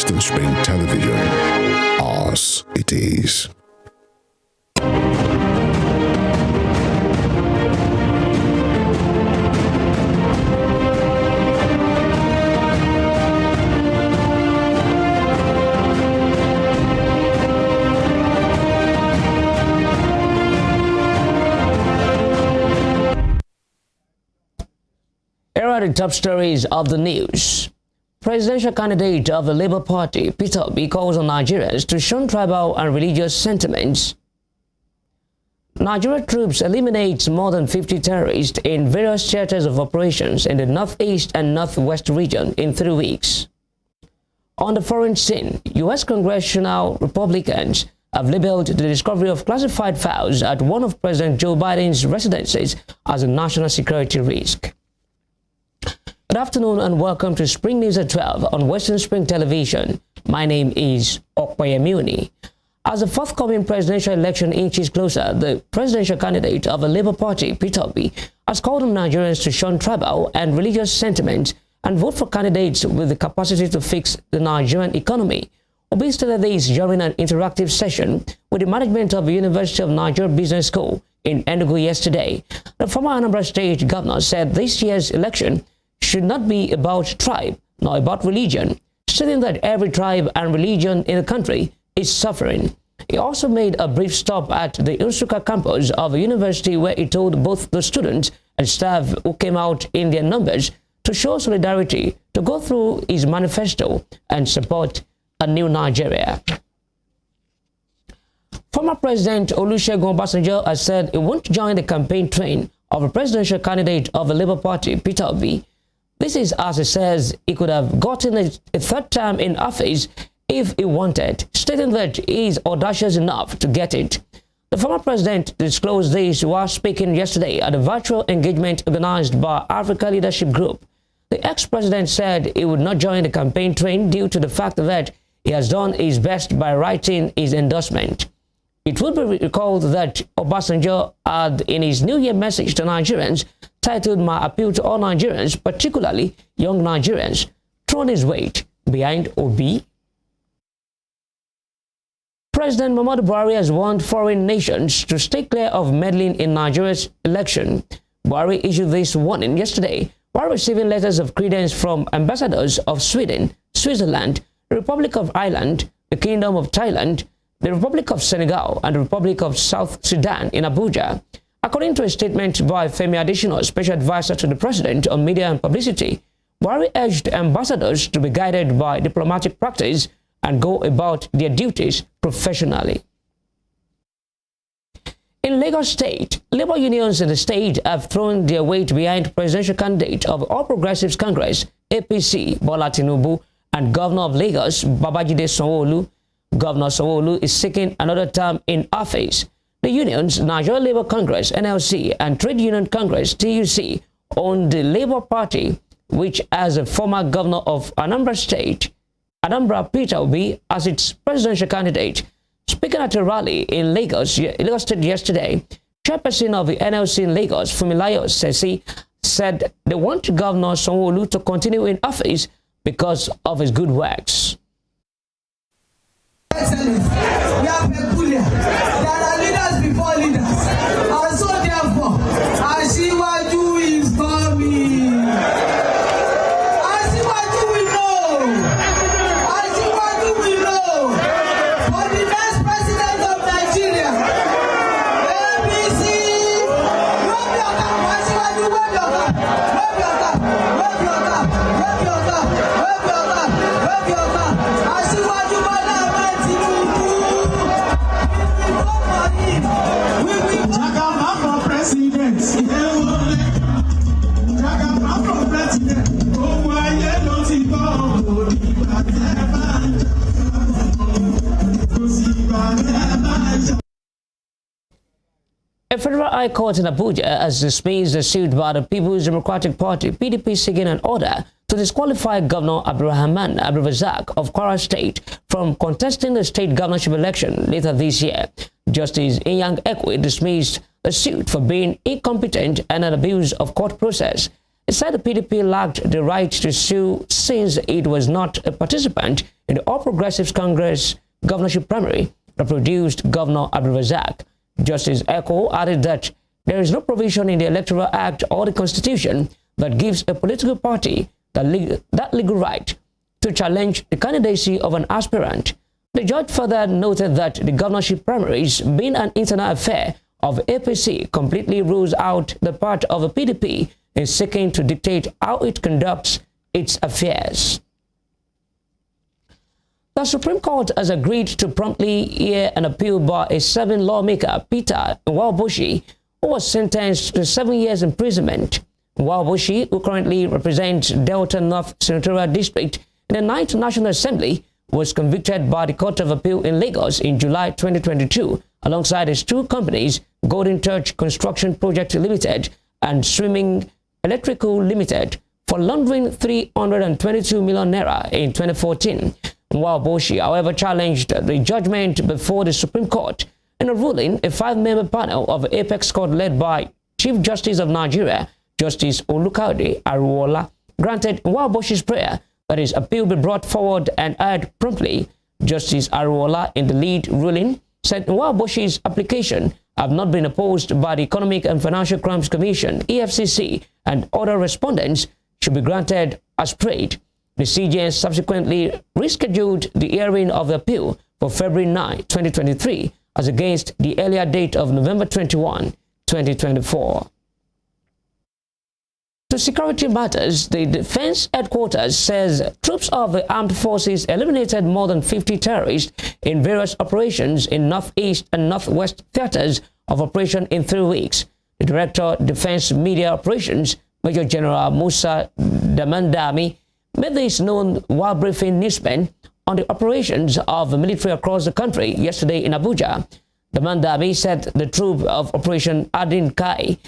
Western Spring Television. Ours it is. Here are the top stories of the news. Presidential candidate of the Labour Party, Peter Obi, calls on Nigerians to shun tribal and religious sentiments. Nigeria troops eliminate more than 50 terrorists in various theaters of operations in the northeast and northwest region in 3 weeks. On the foreign scene, U.S. congressional Republicans have labeled the discovery of classified files at one of President Joe Biden's residences as a national security risk. Good afternoon and welcome to Spring News at 12 on Western Spring Television. My name is Okpayemuni. As the forthcoming presidential election inches closer, the presidential candidate of the Labour Party, Peter Obi, has called on Nigerians to shun tribal and religious sentiments and vote for candidates with the capacity to fix the Nigerian economy. Obi stated this during an interactive session with the management of the University of Nigeria Business School in Enugu yesterday. The former Anambra State governor said this year's election should not be about tribe, nor about religion, stating that every tribe and religion in the country is suffering. He also made a brief stop at the Nsukka campus of the university where he told both the students and staff who came out in their numbers to show solidarity to go through his manifesto and support a new Nigeria. Former President Olusegun Obasanjo has said he won't join the campaign train of a presidential candidate of the Labour Party, Peter Obi. This is as he says he could have gotten a third term in office if he wanted, stating that he is audacious enough to get it. The former president disclosed this while speaking yesterday at a virtual engagement organized by Africa Leadership Group. The ex-president said he would not join the campaign train due to the fact that he has done his best by writing his endorsement. It will be recalled that Obasanjo had in his New Year message to Nigerians titled "My Appeal to All Nigerians, particularly young Nigerians," thrown his weight behind Obi. President Muhammadu Buhari has warned foreign nations to stay clear of meddling in Nigeria's election. Buhari issued this warning yesterday while receiving letters of credence from ambassadors of Sweden, Switzerland, the Republic of Ireland, the Kingdom of Thailand, the Republic of Senegal, and the Republic of South Sudan in Abuja. According to a statement by Femi Adesina, Special Advisor to the President on Media and Publicity, Buhari urged ambassadors to be guided by diplomatic practice and go about their duties professionally. In Lagos State, labor unions in the state have thrown their weight behind presidential candidate of All Progressives Congress, APC, Bola Tinubu, and Governor of Lagos, Babajide Sanwo-Olu. Governor Sanwo-Olu is seeking another term in office. The unions, Nigeria Labour Congress, NLC, and Trade Union Congress, TUC, own the Labour Party, which has a former governor of Anambra State, Peter Obi, as its presidential candidate. Speaking at a rally in Lagos State yesterday, chairperson of the NLC in Lagos, Fumilayo Sesi, said they want Governor Sanwo-Olu to continue in office because of his good works. Excellence. We are peculiar. There are leaders before leaders. And so therefore, Asiwaju is coming. Asiwaju will know. Asiwaju will know. For the next president of Nigeria, APC, wave your cap. Asiwaju, wave your cap. Wave your cap. Wave your cap. Wave your cap. Wave your cap. Wave your cap. Asiwaju, A federal high court in Abuja has dismissed the suit by the People's Democratic Party, PDP, seeking an order to disqualify Governor Abdulrahman Abdulrazak of Kwara State from contesting the state governorship election later this year. Justice Inyang Ekwe dismissed the suit for being incompetent and an abuse of court process. It said the PDP lacked the right to sue since it was not a participant in the All Progressives Congress governorship primary that produced Governor Abdulrazak. Justice Eko added that there is no provision in the Electoral Act or the Constitution that gives a political party that legal right to challenge the candidacy of an aspirant. The judge further noted that the governorship primaries, being an internal affair of APC, completely rules out the part of the PDP in seeking to dictate how it conducts its affairs. The Supreme Court has agreed to promptly hear an appeal by a serving lawmaker, Peter Nwabushi, who was sentenced to 7 years imprisonment. Nwabushi, who currently represents Delta North Senatorial District in the 9th National Assembly, was convicted by the Court of Appeal in Lagos in July 2022, alongside his two companies, Golden Touch Construction Project Limited and Swimming Electrical Limited, for laundering 322 million naira in 2014. Nwabushi, however, challenged the judgment before the Supreme Court. In a ruling, a 5-member panel of the Apex Court led by Chief Justice of Nigeria, Justice Olukade Aruola, granted Nwabushi's prayer that his appeal be brought forward and heard promptly. Justice Aruola, in the lead ruling, said Nwabushi's application have not been opposed by the Economic and Financial Crimes Commission, EFCC, and other respondents should be granted as prayed. The CJN subsequently rescheduled the hearing of the appeal for February 9, 2023, as against the earlier date of November 21, 2024. To security matters, the Defense Headquarters says troops of the armed forces eliminated more than 50 terrorists in various operations in Northeast and Northwest theaters of operation in 3 weeks. The Director, Defense Media Operations, Major General Musa Damandami, made this known while briefing newsmen on the operations of the military across the country yesterday in Abuja. Damandami said the troop of Operation Adin Kai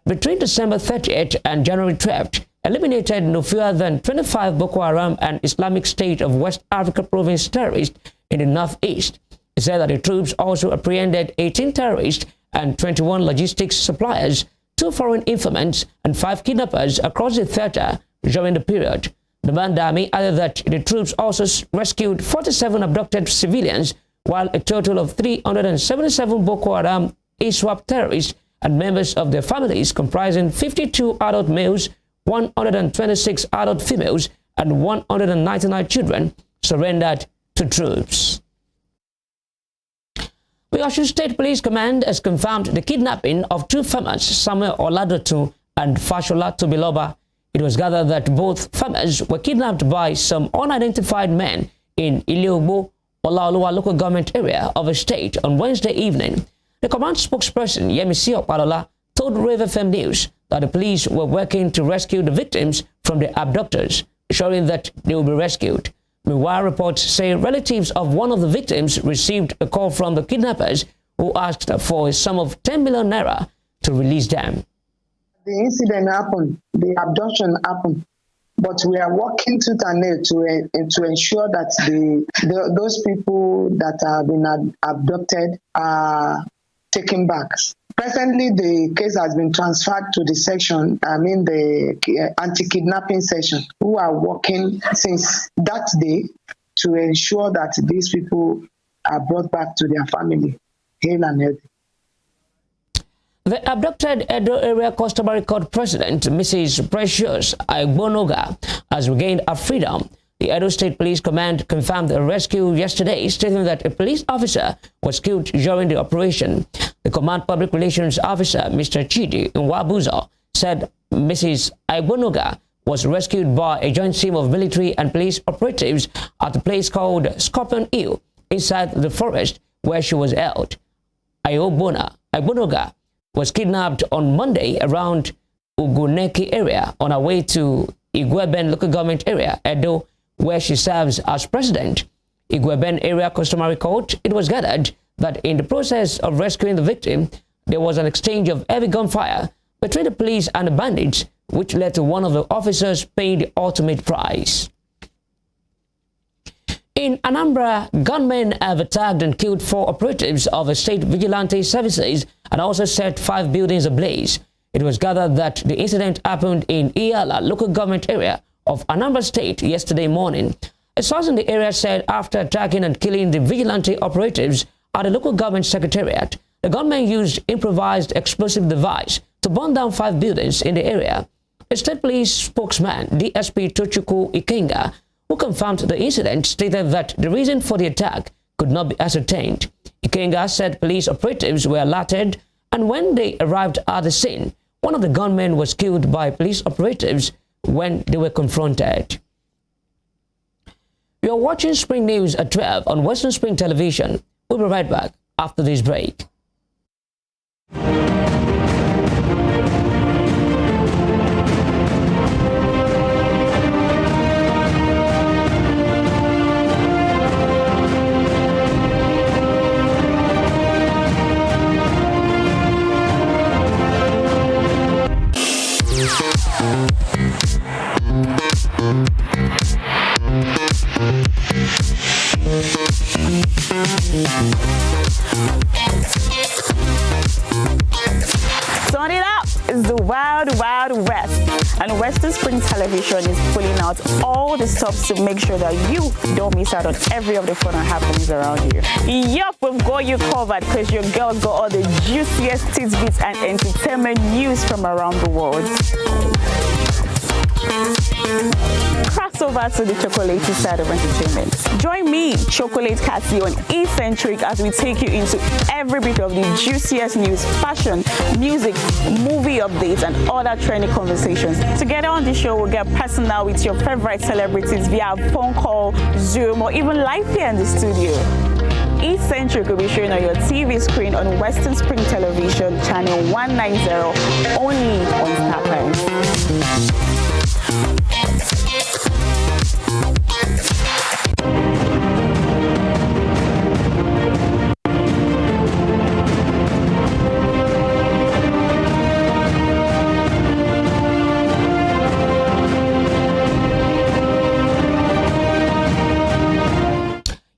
between December 30th and January 12th eliminated no fewer than 25 Boko Haram and Islamic State of West Africa province terrorists in the Northeast. He said that the troops also apprehended 18 terrorists and 21 logistics suppliers, 2 foreign informants, and 5 kidnappers across the theater during the period. The Mandami added that the troops also rescued 47 abducted civilians, while a total of 377 Boko Haram ISWAP terrorists and members of their families, comprising 52 adult males, 126 adult females, and 199 children, surrendered to troops. The Osun State Police Command has confirmed the kidnapping of 2 farmers, Samuel Oladotu and Fashola Tobiloba. It was gathered that both farmers were kidnapped by some unidentified men in Iliogbo, Olaoluwa local government area of the state on Wednesday evening. The command spokesperson, Yemisi Opalola, told Rave FM News that the police were working to rescue the victims from the abductors, assuring that they will be rescued. Meanwhile, reports say relatives of one of the victims received a call from the kidnappers who asked for a sum of 10 million naira to release them. The incident happened, the abduction happened, but we are working tooth and nail to ensure that those people that have been abducted are taken back. Presently, the case has been transferred to the section, the anti-kidnapping section, who are working since that day to ensure that these people are brought back to their family, hale and healthy. The abducted Edo Area Customary Court President, Mrs. Precious Aigbonoga, has regained her freedom. The Edo State Police Command confirmed the rescue yesterday, stating that a police officer was killed during the operation. The Command Public Relations Officer, Mr. Chidi Nwabuzo, said Mrs. Aigbonoga was rescued by a joint team of military and police operatives at a place called Scorpion Hill inside the forest where she was held. Aigbonoga was kidnapped on Monday around Uguneki area on her way to Igweben local government area, Edo, where she serves as president. Igweben Area Customary Court, it was gathered that in the process of rescuing the victim, there was an exchange of heavy gunfire between the police and the bandits, which led to one of the officers paying the ultimate price. In Anambra, gunmen have attacked and killed 4 operatives of the state vigilante services and also set 5 buildings ablaze. It was gathered that the incident happened in Iyala local government area of Anambra State yesterday morning. A source in the area said after attacking and killing the vigilante operatives at the local government secretariat, the gunmen used improvised explosive device to burn down 5 buildings in the area. A state police spokesman, DSP Tochukwu Ikenga, who confirmed the incident, stated that the reason for the attack could not be ascertained. Ikenga said police operatives were alerted, and when they arrived at the scene, one of the gunmen was killed by police operatives when they were confronted. You are watching Spring News at 12 on Western Spring Television. We'll be right back after this break. Turn it up! It's the Wild Wild West, and Western Spring Television is pulling out all the stops to make sure that you don't miss out on every of the fun and happenings around you. Yup, we've got you covered because your girl got all the juiciest tidbits and entertainment news from around the world. Cross over to the chocolatey side of entertainment. Join me, Chocolate Cassie, on Eccentric as we take you into every bit of the juiciest news, fashion, music, movie updates, and other trending conversations. Together on the show, we'll get personal with your favorite celebrities via phone call, Zoom, or even live here in the studio. Eccentric will be showing on your TV screen on Western Spring Television, channel 190, only on Star Times.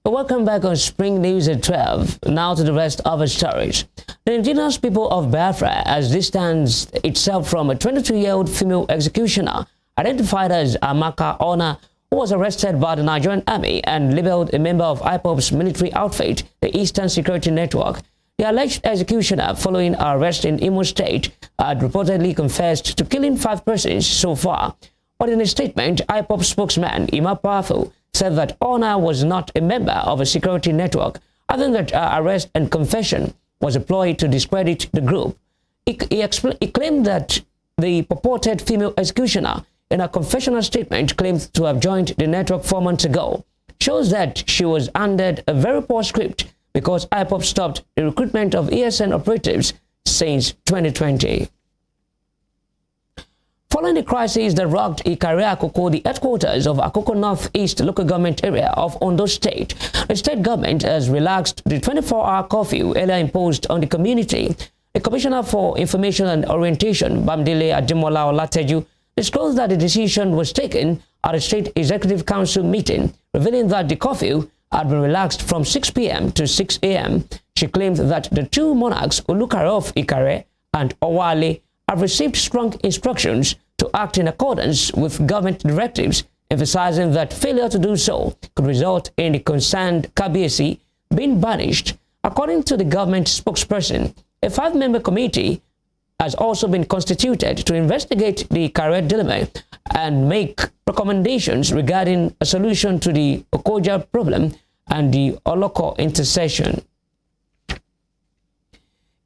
Welcome back on Spring News at 12. Now to the rest of our stories. The indigenous people of Biafra has distanced itself from a 22-year-old female executioner identified as Amaka Ona, who was arrested by the Nigerian army and labeled a member of IPOB's military outfit, the Eastern Security Network. The alleged executioner, following her arrest in Imo State, had reportedly confessed to killing 5 persons so far. But in a statement, IPOB spokesman Ima Powerful said that Ona was not a member of a security network, other than that her arrest and confession was a ploy to discredit the group. He claimed that the purported female executioner, in a confessional statement, claimed to have joined the network 4 months ago. Shows that she was handed a very poor script because IPOB stopped the recruitment of ESN operatives since 2020. Following the crisis that rocked Ikare Akoko, the headquarters of Akoko Northeast local government area of Ondo State, the state government has relaxed the 24-hour curfew earlier imposed on the community. The Commissioner for Information and Orientation, Bamdele Ademola Olateju, disclosed that the decision was taken at a state executive council meeting, revealing that the curfew had been relaxed from 6 p.m. to 6 a.m. She claimed that the 2 monarchs, Olukarof Ikare and Owale, have received strong instructions to act in accordance with government directives, emphasizing that failure to do so could result in the concerned Kabiesi being banished. According to the government spokesperson, a 5-member committee has also been constituted to investigate the Ikare dilemma and make recommendations regarding a solution to the Okoja problem and the Oloko intercession.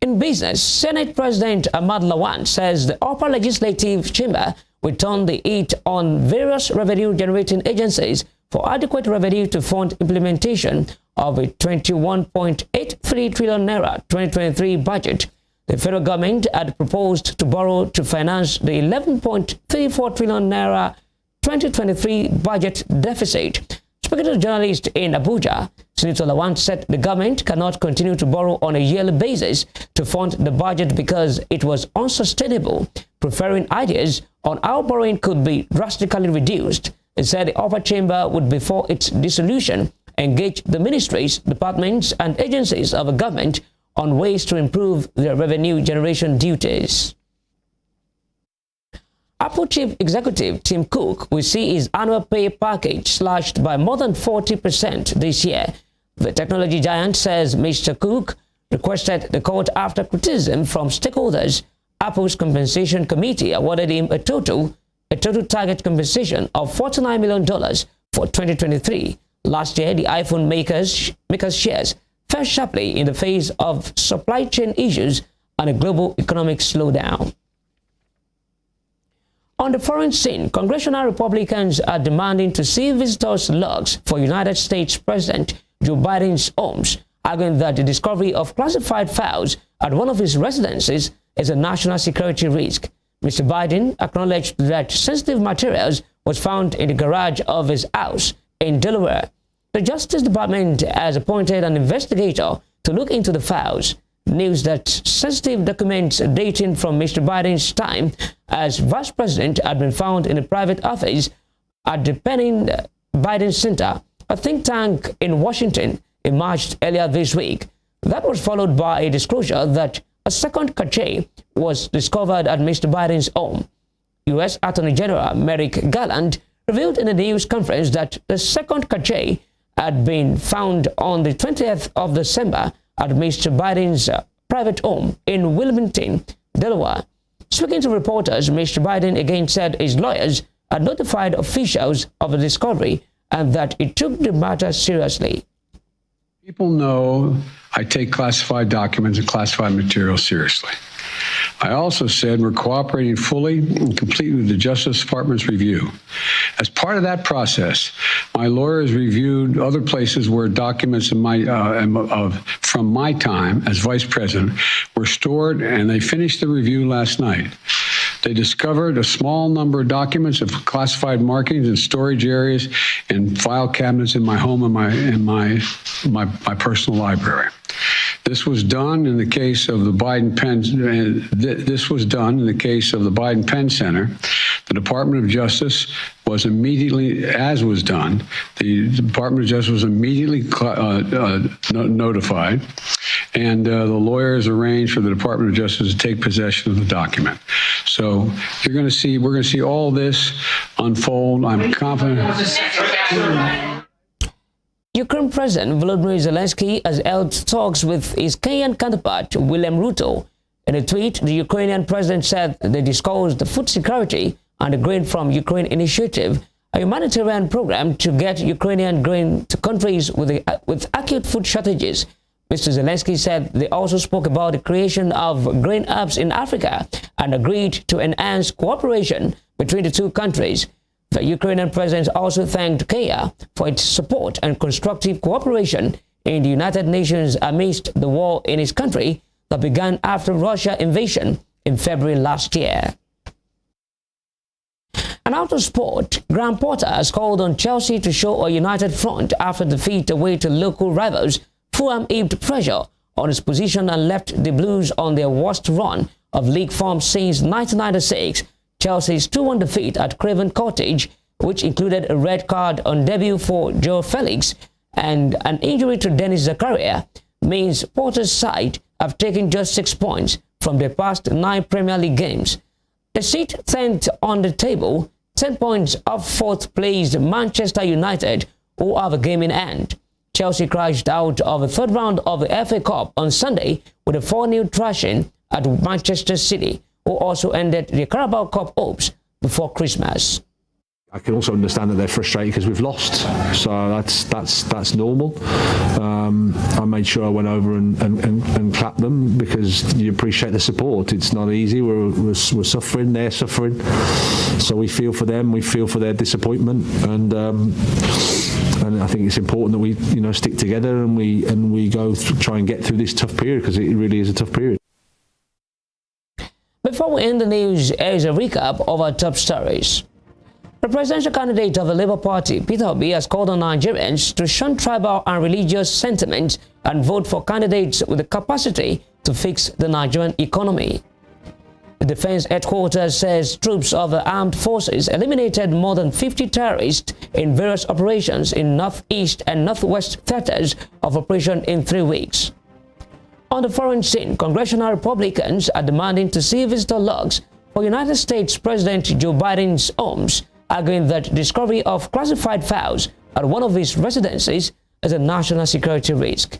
In business, Senate President Ahmad Lawan says the upper legislative chamber will turn the heat on various revenue-generating agencies for adequate revenue to fund implementation of a 21.83 trillion naira 2023 budget. The federal government had proposed to borrow to finance the 11.34 trillion naira 2023 budget deficit. Speaking to journalists in Abuja, Senator Lawan said the government cannot continue to borrow on a yearly basis to fund the budget because it was unsustainable, preferring ideas on how borrowing could be drastically reduced. He said the upper chamber would, before its dissolution, engage the ministries, departments, and agencies of the government on ways to improve their revenue generation duties. Apple chief executive Tim Cook will see his annual pay package slashed by more than 40% this year. The technology giant says Mr. Cook requested the court after criticism from stakeholders. Apple's compensation committee awarded him a total target compensation of $49 million for 2023. Last year, the iPhone makers shares fell sharply in the face of supply chain issues and a global economic slowdown. On the foreign scene, congressional Republicans are demanding to see visitors' logs for United States President Joe Biden's homes, arguing that the discovery of classified files at one of his residences is a national security risk. Mr. Biden acknowledged that sensitive materials was found in the garage of his house in Delaware. The Justice Department has appointed an investigator to look into the files. News that sensitive documents dating from Mr. Biden's time as vice president had been found in a private office at the Penning Biden Center, a think tank in Washington, emerged earlier this week. That was followed by a disclosure that a second cache was discovered at Mr. Biden's home. U.S. Attorney General Merrick Garland revealed in a news conference that the second cache had been found on the 20th of December at Mr. Biden's private home in Wilmington, Delaware. Speaking to reporters, Mr. Biden again said his lawyers had notified officials of the discovery and that he took the matter seriously. People know I take classified documents and classified materials seriously. I also said we're cooperating fully and completely with the Justice Department's review. As part of that process, my lawyers reviewed other places where documents from my time as vice president were stored, and they finished the review last night. They discovered a small number of documents of classified markings in storage areas and file cabinets in my home and my personal library. This was done in the case of the Biden Penn. This was done in the case of the Biden Penn Center. The Department of Justice was immediately, as was done, the Department of Justice was immediately notified, and the lawyers arranged for the Department of Justice to take possession of the document. So we're going to see all this unfold. I'm confident. Ukraine President Volodymyr Zelensky has held talks with his Kenyan counterpart, William Ruto. In a tweet, the Ukrainian president said they discussed the food security and the Grain from Ukraine initiative, a humanitarian program to get Ukrainian grain to countries with acute food shortages. Mr. Zelensky said they also spoke about the creation of grain hubs in Africa and agreed to enhance cooperation between the two countries. The Ukrainian president also thanked Kenya for its support and constructive cooperation in the United Nations amidst the war in his country that began after Russia's invasion in February last year. And out of sport, Graham Potter has called on Chelsea to show a united front after defeat away to local rivals. Fulham heaped pressure on his position and left the Blues on their worst run of league form since 1996. Chelsea's 2-1 defeat at Craven Cottage, which included a red card on debut for Joe Felix and an injury to Dennis Zakaria, means Potter's side have taken just 6 points from their past 9 Premier League games. They sit 10th on the table, 10 points off fourth-placed Manchester United, who have a game in hand. Chelsea crashed out of the third round of the FA Cup on Sunday with a 4-0 thrashing at Manchester City, who also ended the Carabao Cup hopes before Christmas. I can also understand that they're frustrated because we've lost, so that's normal. I made sure I went over and clapped them because you appreciate the support. It's not easy. We're suffering. They're suffering. So we feel for them. We feel for their disappointment, and I think it's important that we stick together and we go try and get through this tough period, because it really is a tough period. Before we end the news, here's a recap of our top stories. The presidential candidate of the Labour Party, Peter Obi, has called on Nigerians to shun tribal and religious sentiments and vote for candidates with the capacity to fix the Nigerian economy. The Defense Headquarters says troops of the armed forces eliminated more than 50 terrorists in various operations in northeast and northwest theaters of operation in 3 weeks. On the foreign scene, congressional Republicans are demanding to see visitor logs for United States President Joe Biden's homes, arguing that discovery of classified files at one of his residences is a national security risk.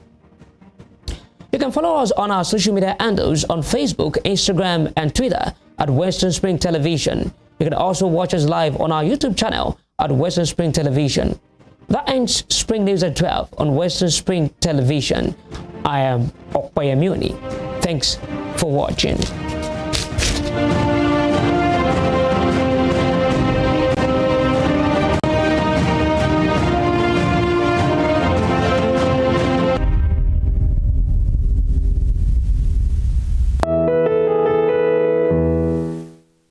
You can follow us on our social media handles on Facebook, Instagram, and Twitter at Western Spring Television. You can also watch us live on our YouTube channel at Western Spring Television. That ends Spring News at 12 on Western Spring Television. I am Okpayamuni. Thanks for watching.